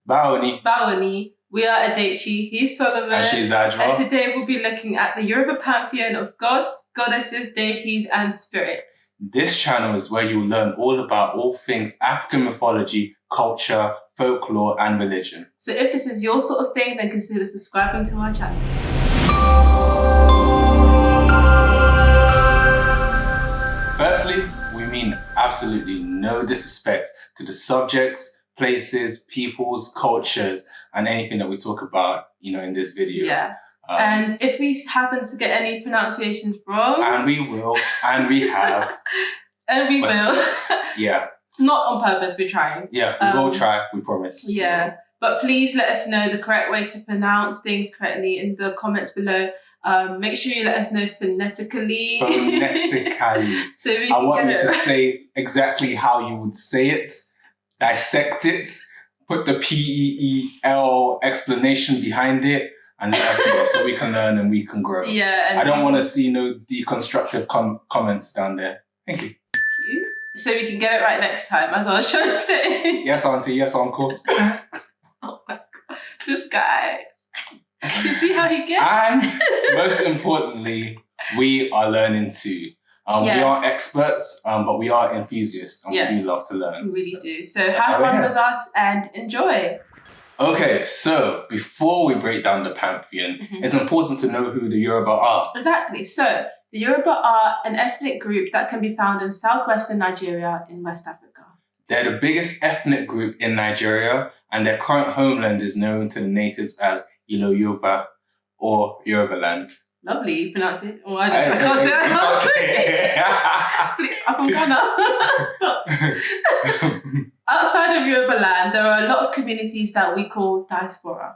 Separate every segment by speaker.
Speaker 1: Baoni. We are Adeche, he's Solomon,
Speaker 2: and she's Adra.
Speaker 1: And today we'll be looking at the Yoruba Pantheon of gods, goddesses, deities, and spirits.
Speaker 2: This channel is where you'll learn all about all things African mythology, culture, folklore, and religion.
Speaker 1: So if this is your sort of thing, then consider subscribing to our channel.
Speaker 2: Firstly, we mean absolutely no disrespect to the subjects, places, peoples, cultures, and anything that we talk about, in this video.
Speaker 1: Yeah. And if we happen to get any pronunciations wrong...
Speaker 2: And we will, and we have.
Speaker 1: And we will.
Speaker 2: Yeah.
Speaker 1: Not on purpose, we're trying.
Speaker 2: Yeah, we will try, we promise.
Speaker 1: Yeah. But please let us know the correct way to pronounce things correctly in the comments below. Make sure you let us know phonetically.
Speaker 2: Phonetically.
Speaker 1: So we
Speaker 2: I
Speaker 1: can
Speaker 2: want you
Speaker 1: get
Speaker 2: to
Speaker 1: it.
Speaker 2: say exactly how you would say it, dissect it, put the PEEL explanation behind it, and let us know so we can learn and we can grow.
Speaker 1: Yeah. And
Speaker 2: I don't want to see no deconstructive comments down there. Thank you.
Speaker 1: So we can get it right next time, as I was trying to say.
Speaker 2: Yes, auntie. Yes, uncle.
Speaker 1: Oh my God. This guy. You see how he gets?
Speaker 2: And most importantly, we are learning too. We aren't experts, but we are enthusiasts, and we do love to learn.
Speaker 1: We really do. So have fun with us and enjoy.
Speaker 2: Okay, so before we break down the Pantheon, it's important to know who the Yoruba are.
Speaker 1: Exactly. So the Yoruba are an ethnic group that can be found in southwestern Nigeria in West Africa.
Speaker 2: They're the biggest ethnic group in Nigeria, and their current homeland is known to the natives as Yoruba or Yoruba land.
Speaker 1: Lovely, you pronounce it. Oh, I can't say that. Please, I'm gonna. Outside of Yoruba land, there are a lot of communities that we call diaspora.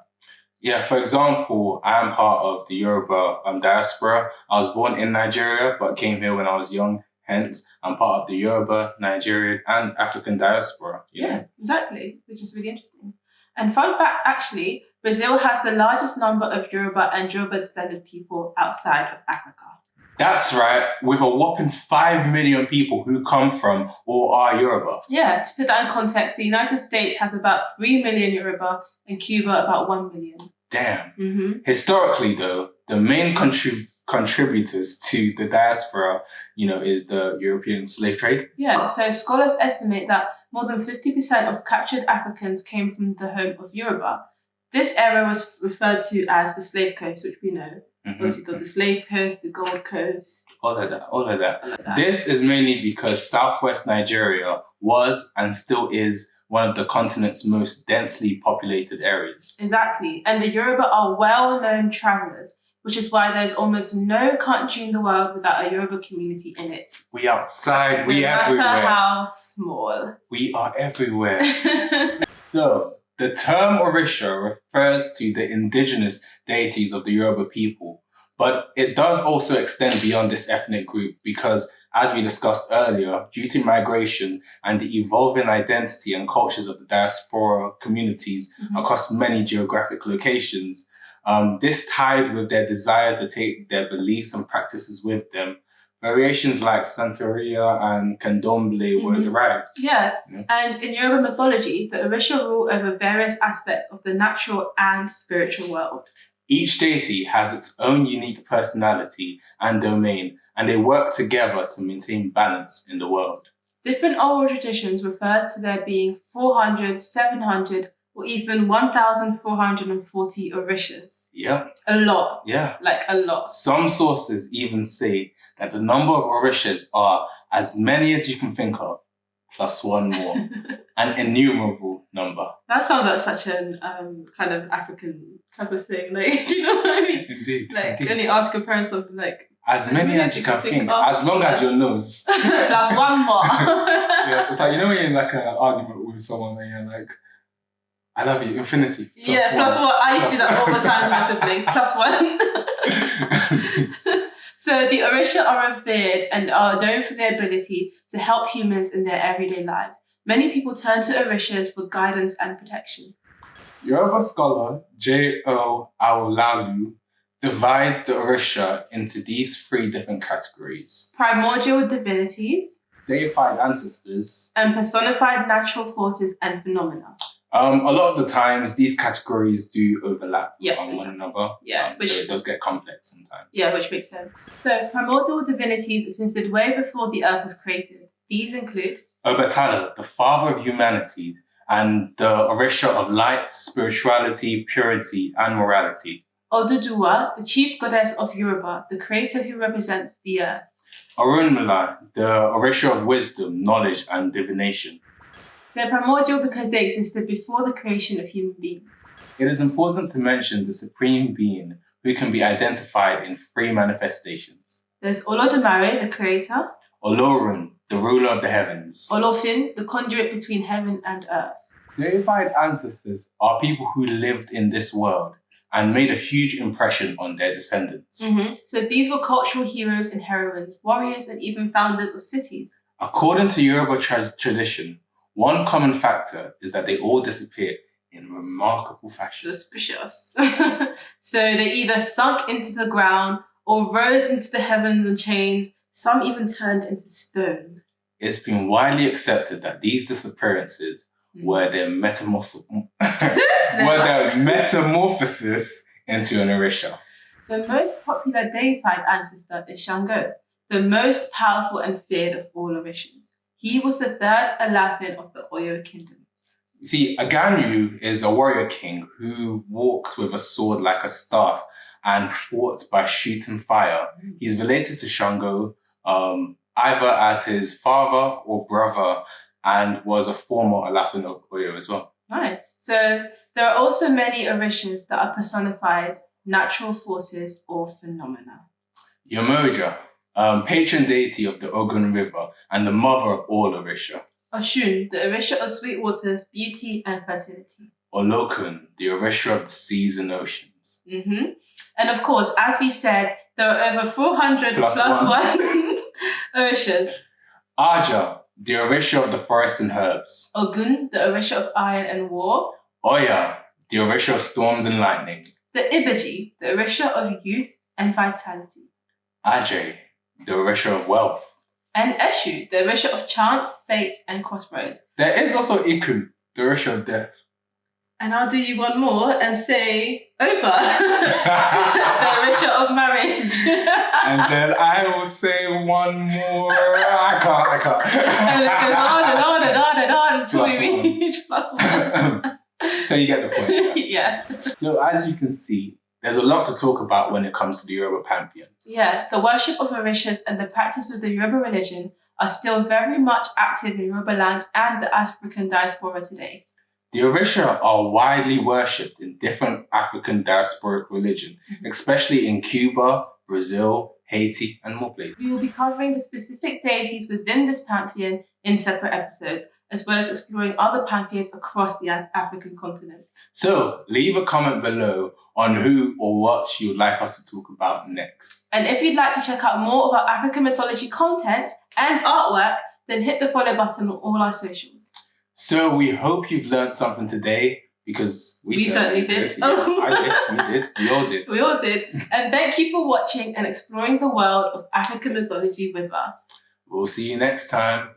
Speaker 2: Yeah, for example, I am part of the Yoruba diaspora. I was born in Nigeria, but came here when I was young. Hence, I'm part of the Yoruba, Nigerian, and African diaspora.
Speaker 1: Yeah, exactly, which is really interesting. And fun fact, actually, Brazil has the largest number of Yoruba and Yoruba-descended people outside of Africa. That's
Speaker 2: right, with a whopping 5 million people who come from or are Yoruba.
Speaker 1: Yeah, to put that in context, the United States has about 3 million Yoruba and Cuba about 1 million.
Speaker 2: Damn. Historically, though, the main contributors to the diaspora, is the European slave trade.
Speaker 1: Yeah, so scholars estimate that more than 50% of captured Africans came from the home of Yoruba. This era was referred to as the Slave Coast, which we know. Obviously, there's the Slave Coast, the Gold Coast.
Speaker 2: All of that. This is mainly because southwest Nigeria was and still is one of the continent's most densely populated areas.
Speaker 1: Exactly. And the Yoruba are well-known travelers, which is why there's almost no country in the world without a Yoruba community in it.
Speaker 2: We outside, we everywhere.
Speaker 1: No matter how small.
Speaker 2: We are everywhere. So, the term Orisha refers to the indigenous deities of the Yoruba people, but it does also extend beyond this ethnic group because, as we discussed earlier, due to migration and the evolving identity and cultures of the diaspora communities across many geographic locations, this tied with their desire to take their beliefs and practices with them. Variations like Santeria and Candomblé were derived.
Speaker 1: Yeah, and in Yoruba mythology, the Orisha rule over various aspects of the natural and spiritual world.
Speaker 2: Each deity has its own unique personality and domain, and they work together to maintain balance in the world.
Speaker 1: Different oral traditions refer to there being 400, 700, or even 1,440 Orishas.
Speaker 2: Yeah.
Speaker 1: A lot.
Speaker 2: Yeah.
Speaker 1: Like a lot.
Speaker 2: Some sources even say that the number of Orishas are as many as you can think of, plus one more. An innumerable number.
Speaker 1: That sounds like such an kind of African type of thing. Like, do you know what I mean?
Speaker 2: Indeed.
Speaker 1: Like, when you ask your parents something like,
Speaker 2: as many as you can think, as long as your nose.
Speaker 1: Plus one more.
Speaker 2: Yeah, it's like, when you're in like an argument with someone and you're like, I love you, infinity.
Speaker 1: Plus one. I used to do that all the time with my siblings. Plus one. So the Orisha are revered and are known for their ability to help humans in their everyday lives. Many people turn to Orishas for guidance and protection.
Speaker 2: Yoruba scholar J.O. Awolalu divides the Orisha into these 3 different categories.
Speaker 1: Primordial divinities,
Speaker 2: deified ancestors,
Speaker 1: and personified natural forces and phenomena.
Speaker 2: A lot of the times, these categories do overlap
Speaker 1: Yeah,
Speaker 2: on one another.
Speaker 1: Yeah,
Speaker 2: so it does get complex sometimes.
Speaker 1: Yeah, which makes sense. So primordial divinities existed way before the earth was created. These include
Speaker 2: Obatala, the father of humanities, and the Orisha of light, spirituality, purity, and morality.
Speaker 1: Oduduwa, the chief goddess of Yoruba, the creator who represents the earth.
Speaker 2: Orunmila, the Orisha of wisdom, knowledge, and divination.
Speaker 1: They're primordial because they existed before the creation of human beings.
Speaker 2: It is important to mention the supreme being who can be identified in three manifestations.
Speaker 1: There's Olodumare, the creator.
Speaker 2: Olorun, the ruler of the heavens.
Speaker 1: Olofin, the conduit between heaven and earth.
Speaker 2: Deified ancestors are people who lived in this world and made a huge impression on their descendants.
Speaker 1: So these were cultural heroes and heroines, warriors, and even founders of cities.
Speaker 2: According to Yoruba tradition, one common factor is that they all disappeared in remarkable fashion.
Speaker 1: Suspicious. So they either sunk into the ground or rose into the heavens in chains. Some even turned into stone.
Speaker 2: It's been widely accepted that these disappearances were their metamorphosis into an Orisha.
Speaker 1: The most popular deified ancestor is Shango, the most powerful and feared of all Orishas. He was the third Alafin of the Oyo kingdom.
Speaker 2: See, Aganyu is a warrior king who walks with a sword like a staff and fought by shooting fire. He's related to Shango, either as his father or brother, and was a former Alafin of Oyo as well.
Speaker 1: Nice. So there are also many Orishas that are personified natural forces or phenomena.
Speaker 2: Yomoja, patron deity of the Ogun River and the mother of all Orisha.
Speaker 1: Oshun, the Orisha of sweet waters, beauty and fertility.
Speaker 2: Olokun, the Orisha of the seas and oceans.
Speaker 1: And of course, as we said, there are over 400 plus one Orishas.
Speaker 2: Aja, the Orisha of the forest and herbs.
Speaker 1: Ogun, the Orisha of iron and war.
Speaker 2: Oya, the Orisha of storms and lightning.
Speaker 1: The Ibaji, the Orisha of youth and vitality.
Speaker 2: Ajay, the Orisha of wealth.
Speaker 1: And Eshu, the Orisha of chance, fate and crossroads.
Speaker 2: There is also Iku, the Orisha of death.
Speaker 1: And I'll do you one more and say Oba, the Orisha of marriage.
Speaker 2: And then I will say one more. I can't.
Speaker 1: And it goes on and on until
Speaker 2: Plus
Speaker 1: we
Speaker 2: one.
Speaker 1: reach +1.
Speaker 2: So you get the point.
Speaker 1: Yeah.
Speaker 2: So as you can see, there's a lot to talk about when it comes to the Yoruba Pantheon.
Speaker 1: Yeah, the worship of Orishas and the practice of the Yoruba religion are still very much active in Yoruba land and the African diaspora today.
Speaker 2: The Orisha are widely worshipped in different African diasporic religion, especially in Cuba, Brazil, Haiti, and more places.
Speaker 1: We will be covering the specific deities within this pantheon in separate episodes, as well as exploring other pantheons across the African continent.
Speaker 2: So leave a comment below on who or what you would like us to talk about next.
Speaker 1: And if you'd like to check out more of our African mythology content and artwork, then hit the follow button on all our socials.
Speaker 2: So we hope you've learned something today, because we
Speaker 1: certainly did.
Speaker 2: Yeah, I did. We all did.
Speaker 1: We all did. And thank you for watching and exploring the world of African mythology with us.
Speaker 2: We'll see you next time.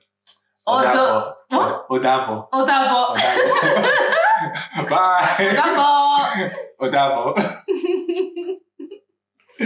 Speaker 1: Odabo.
Speaker 2: Odabo.
Speaker 1: Odabo.
Speaker 2: Bye.
Speaker 1: Odabo.
Speaker 2: Odabo.